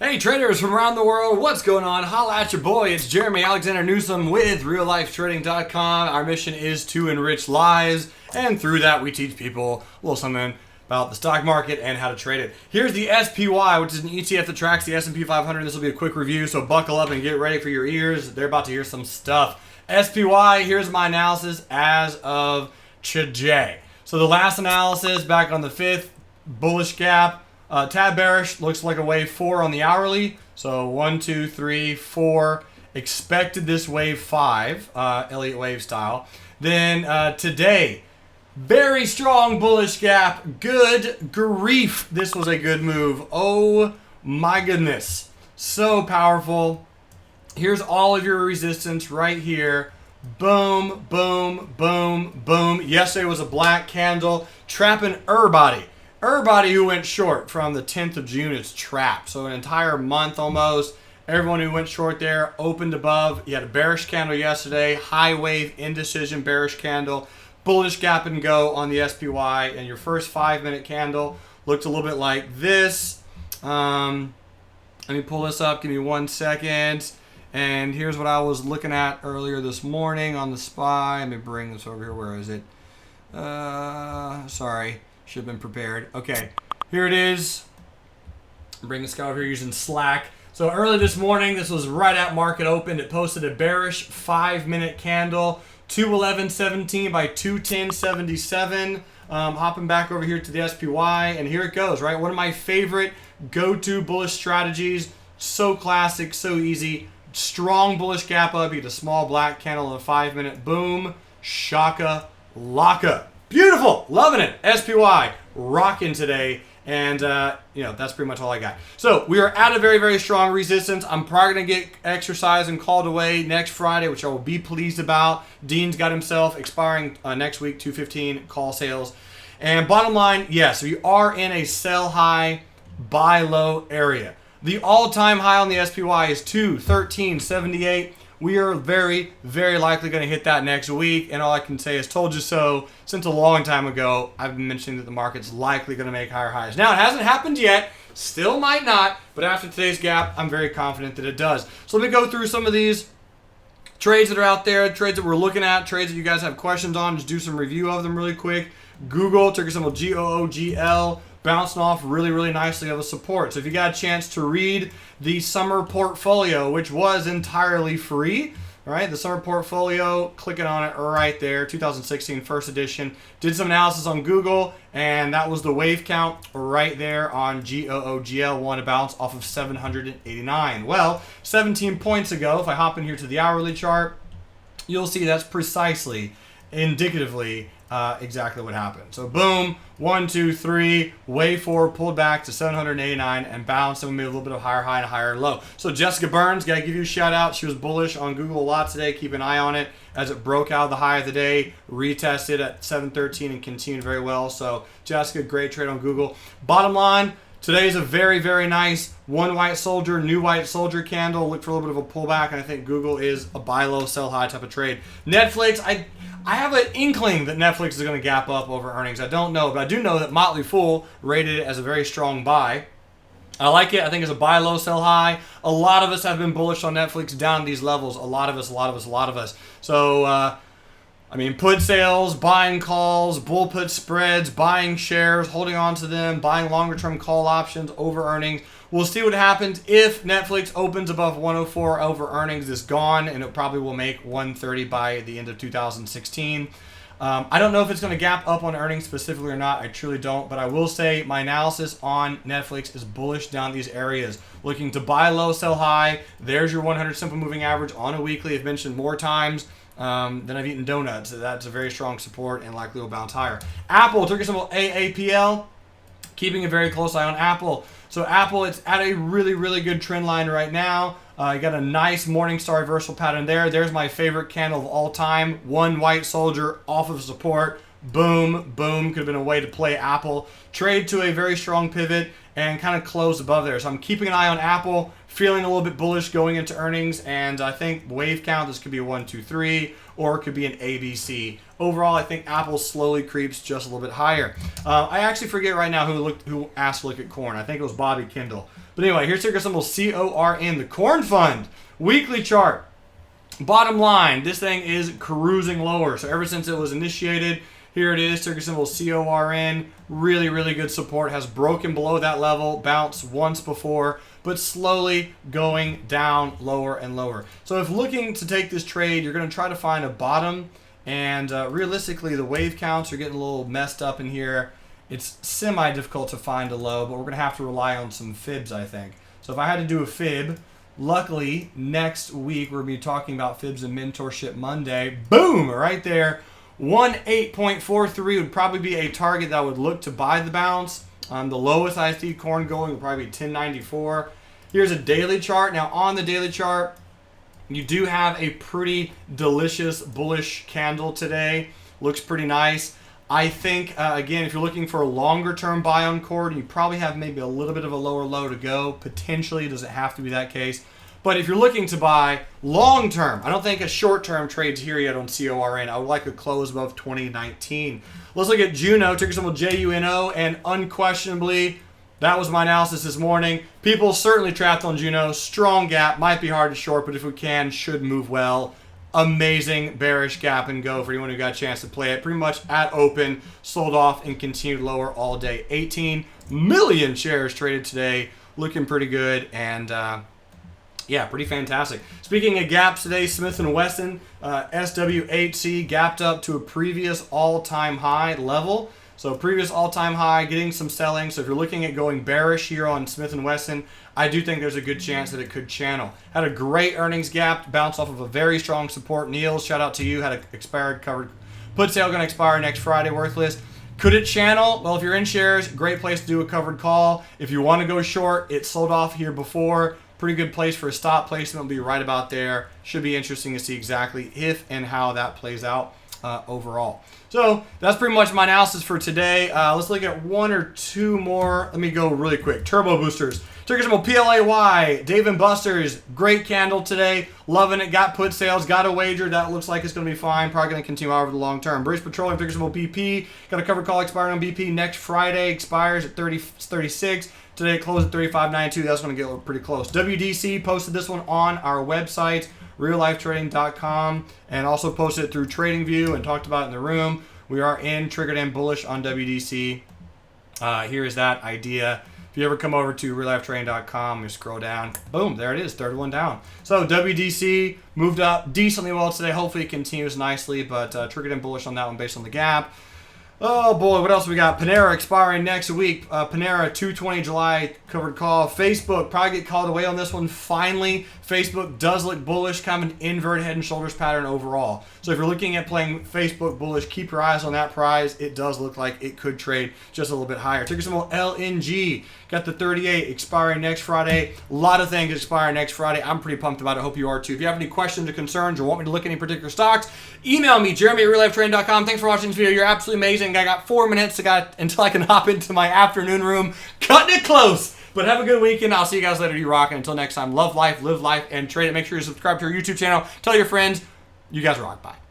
Hey traders from around the world, what's going on? Holla at your boy, it's Jeremy Alexander Newsome with reallifetrading.com. Our mission is to enrich lives, and through that we teach people a little something about the stock market and how to trade it. Here's the SPY, which is an ETF that tracks the S&P 500. This will be a quick review, so buckle up and get ready for your ears. They're about to hear some stuff. SPY, here's my analysis as of today. So the last analysis back on the 5th, bullish gap. Tad bearish, looks like a wave 4 on the hourly. So 1, 2, 3, 4. Expected this wave 5, Elliott wave style. Then today, very strong bullish gap. Good grief. This was a good move. Oh my goodness. So powerful. Here's all of your resistance right here. Boom, boom, boom, boom. Yesterday was a black candle trapping everybody. Everybody who went short from the 10th of June is trapped. So an entire month almost. Everyone who went short there opened above. You had a bearish candle yesterday. High wave indecision bearish candle. Bullish gap and go on the SPY. And your first 5-minute candle looked a little bit like this. Let me pull this up. Give me 1 second. And here's what I was looking at earlier this morning on the SPY. Let me bring this over here. Where is it? Sorry. Should have been prepared. Okay, here it is. Bring this guy over here using Slack. So early this morning, this was right at market open. It posted a bearish 5-minute candle, 211.17 by 210.77. Hopping back over here to the SPY, and here it goes, right? One of my favorite go-to bullish strategies. So classic, so easy. Strong bullish gap up. You get a small black candle in a 5-minute. Boom. Shaka laka. Beautiful. Loving it. SPY rocking today. And, that's pretty much all I got. So we are at a very, very strong resistance. I'm probably going to get exercised and called away next Friday, which I will be pleased about. Dean's got himself expiring next week, 215 call sales. And bottom line, yes, we are in a sell high, buy low area. The all-time high on the SPY is 213.78. We are very, very likely going to hit that next week. And all I can say is told you so. Since a long time ago, I've been mentioning that the market's likely going to make higher highs. Now, it hasn't happened yet. Still might not. But after today's gap, I'm very confident that it does. So let me go through some of these trades that are out there, trades that we're looking at, trades that you guys have questions on. Just do some review of them really quick. Google, ticker symbol GOOGL. Bouncing off really, really nicely of a support. So if you got a chance to read the summer portfolio, which was entirely free, right? The summer portfolio, clicking on it right there, 2016 first edition. Did some analysis on Google, and that was the wave count right there on GOOGL. One to bounce off of 789. Well, 17 points ago, if I hop in here to the hourly chart, you'll see that's precisely, indicatively, exactly what happened. So boom, 1, 2, 3, wave 4 pulled back to 789 and bounced, and we made a little bit of higher high and higher low. So Jessica Burns, gotta give you a shout out. She was bullish on Google a lot today. Keep an eye on it as it broke out of the high of the day, retested at 713 and continued very well. So Jessica, great trade on Google. Bottom line, today is a very, very nice one white soldier, new white soldier candle. Look for a little bit of a pullback, and I think Google is a buy low, sell high type of trade. Netflix, I have an inkling that Netflix is going to gap up over earnings. I don't know, but I do know that Motley Fool rated it as a very strong buy. I like it. I think it's a buy low, sell high. A lot of us have been bullish on Netflix down at these levels. A lot of us. So, put sales, buying calls, bull put spreads, buying shares, holding on to them, buying longer term call options, over earnings. We'll see what happens if Netflix opens above 104 over earnings is gone, and it probably will make 130 by the end of 2016. I don't know if it's going to gap up on earnings specifically or not. I truly don't, but I will say my analysis on Netflix is bullish down these areas. Looking to buy low, sell high. There's your 100 simple moving average on a weekly. I've mentioned more times than I've eaten donuts. So that's a very strong support and likely will bounce higher. Apple, ticker symbol AAPL. Keeping a very close eye on Apple. So Apple, it's at a really, really good trend line right now. You got a nice Morningstar reversal pattern there. There's my favorite candle of all time. One white soldier off of support. Boom, boom. Could have been a way to play Apple. Trade to a very strong pivot. and kind of closed above there. So I'm keeping an eye on Apple, feeling a little bit bullish going into earnings, and I think wave count, this could be a 1, 2, 3, or it could be an ABC. Overall, I think Apple slowly creeps just a little bit higher. I actually forget right now who asked to look at corn. I think it was Bobby Kindle. But anyway, here's ticker symbol CORN, the Corn Fund. Weekly chart. Bottom line, this thing is cruising lower. So ever since it was initiated, here it is, ticker symbol CORN. Really, really good support. Has broken below that level, bounced once before, but slowly going down lower and lower. So if looking to take this trade, you're going to try to find a bottom. And realistically, the wave counts are getting a little messed up in here. It's semi-difficult to find a low, but we're going to have to rely on some fibs, I think. So if I had to do a fib, luckily, next week we're going to be talking about Fibs and Mentorship Monday. Boom! Right there. 18.43 would probably be a target that I would look to buy the bounce. The lowest I see corn going would probably be 1094. Here's a daily chart. Now, on the daily chart, you do have a pretty delicious bullish candle today. Looks pretty nice. I think, again, if you're looking for a longer-term buy on corn, you probably have maybe a little bit of a lower low to go. Potentially, doesn't have to be that case. But if you're looking to buy long-term, I don't think a short-term trade's here yet on CORN. I would like a close above 2019. Let's look at Juno, ticker symbol JUNO, and unquestionably, that was my analysis this morning. People certainly trapped on Juno. Strong gap, might be hard to short, but if we can, should move well. Amazing bearish gap and go for anyone who got a chance to play it. Pretty much at open, sold off, and continued lower all day. 18 million shares traded today. Looking pretty good, and yeah, pretty fantastic. Speaking of gaps today, Smith & Wesson, SWHC gapped up to a previous all-time high level. So previous all-time high, getting some selling. So if you're looking at going bearish here on Smith & Wesson, I do think there's a good chance that it could channel. Had a great earnings gap, bounced off of a very strong support. Niels, shout out to you. Had an expired covered put sale going to expire next Friday, worthless. Could it channel? Well, if you're in shares, great place to do a covered call. If you want to go short, it sold off here before. Pretty good place for a stop placement. Will be right about there. Should be interesting to see exactly if and how that plays out overall. So that's pretty much my analysis for today. Let's look at one or two more. Let me go really quick. Turbo boosters. Ticker symbol PLAY. Dave & Buster's. Great candle today. Loving it. Got put sales. Got a wager. That looks like it's going to be fine. Probably going to continue over the long term. British Petroleum. Ticker symbol BP. Got a covered call expiring on BP next Friday. Expires at 36. Today it closed at 35.92. That's going to get pretty close. WDC posted this one on our website, reallifetrading.com, and also posted it through TradingView and talked about it in the room. We are in triggered and bullish on WDC. Here is that idea. If you ever come over to reallifetrading.com, you scroll down, boom, there it is, third one down. So WDC moved up decently well today. Hopefully it continues nicely, but triggered and bullish on that one based on the gap. Oh boy, what else we got? Panera expiring next week. Panera 2/20 July covered call. Facebook probably get called away on this one. Finally, Facebook does look bullish, kind of an invert head and shoulders pattern overall. So if you're looking at playing Facebook bullish, keep your eyes on that prize. It does look like it could trade just a little bit higher. Ticker symbol LNG. Got the 38 expiring next Friday. A lot of things expiring next Friday. I'm pretty pumped about it. Hope you are too. If you have any questions or concerns or want me to look at any particular stocks, email me, jeremy@reallifetrading.com. Thanks for watching this video. You're absolutely amazing. I got 4 minutes until I can hop into my afternoon room. Cutting it close. But have a good weekend. I'll see you guys later. You rock. And until next time, love life, live life, and trade it. Make sure you subscribe to our YouTube channel. Tell your friends. You guys rock. Bye.